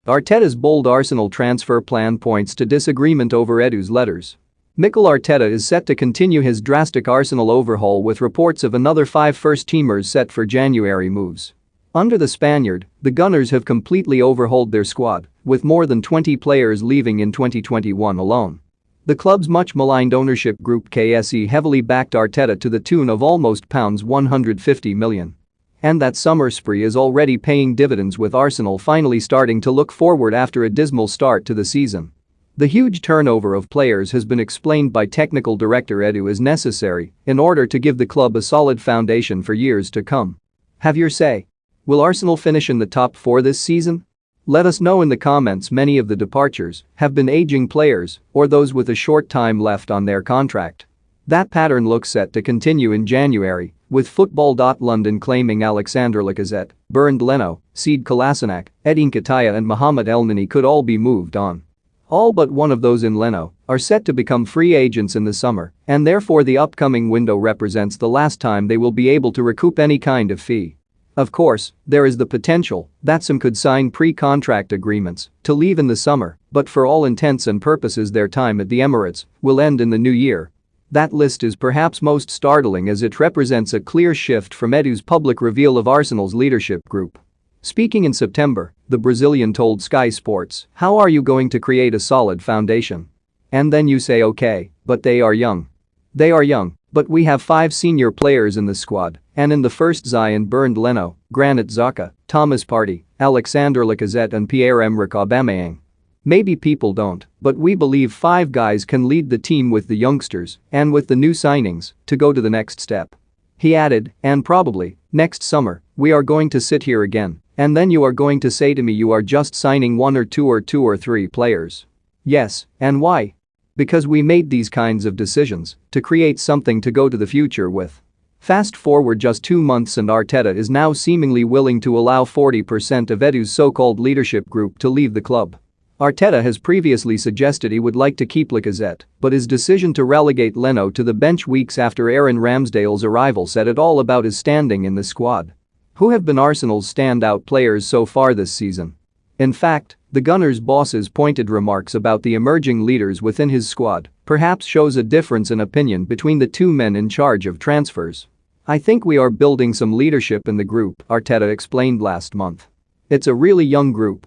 Arteta's bold Arsenal transfer plan points to disagreement over Edus letters. Mikel Arteta is set to continue his drastic Arsenal overhaul with reports of another 5 first-teamers set for January moves. Under the Spaniard, the Gunners have completely overhauled their squad, with more than 20 players leaving in 2021 alone. The club's much-maligned ownership group KSE heavily backed Arteta to the tune of almost £150 million. And that summer spree is already paying dividends, with Arsenal finally starting to look forward after a dismal start to the season. The huge turnover of players has been explained by technical director Edus as necessary in order to give the club a solid foundation for years to come. Have your say. Will Arsenal finish in the top 4 this season? Let us know in the comments. Many of the departures have been aging players or those with a short time left on their contract. That pattern looks set to continue in January, with Football.London claiming Alexander Lacazette, Bernd Leno, Sead Kolasinac, Edin Nketiah and Mohamed Elneny could all be moved on. All but one of those in Leno are set to become free agents in the summer, and therefore the upcoming window represents the last time they will be able to recoup any kind of fee. Of course, there is the potential that some could sign pre-contract agreements to leave in the summer, but for all intents and purposes their time at the Emirates will end in the new year. That list is perhaps most startling as it represents a clear shift from Edus' public reveal of Arsenal's leadership group. Speaking in September, the Brazilian told Sky Sports, "How are you going to create a solid foundation? And then you say okay, but they are young. They are young, but we have 5 senior players in the squad, and in the first Zion Bernd Leno, Granit Xhaka, Thomas Partey, Alexander Lacazette and Pierre-Emerick Aubameyang. Maybe people don't, but we believe 5 guys can lead the team with the youngsters and with the new signings to go to the next step." He added, "And probably, next summer, we are going to sit here again, and then you are going to say to me you are just signing 1 or 2 or 3 players. Yes, and why? Because we made these kinds of decisions to create something to go to the future with." Fast forward just 2 months and Arteta is now seemingly willing to allow 40% of Edus' so-called leadership group to leave the club. Arteta has previously suggested he would like to keep Lacazette, but his decision to relegate Leno to the bench weeks after Aaron Ramsdale's arrival said it all about his standing in the squad. Who have been Arsenal's standout players so far this season? In fact, the Gunners' boss's pointed remarks about the emerging leaders within his squad perhaps shows a difference in opinion between the 2 men in charge of transfers. "I think we are building some leadership in the group," Arteta explained last month. "It's a really young group.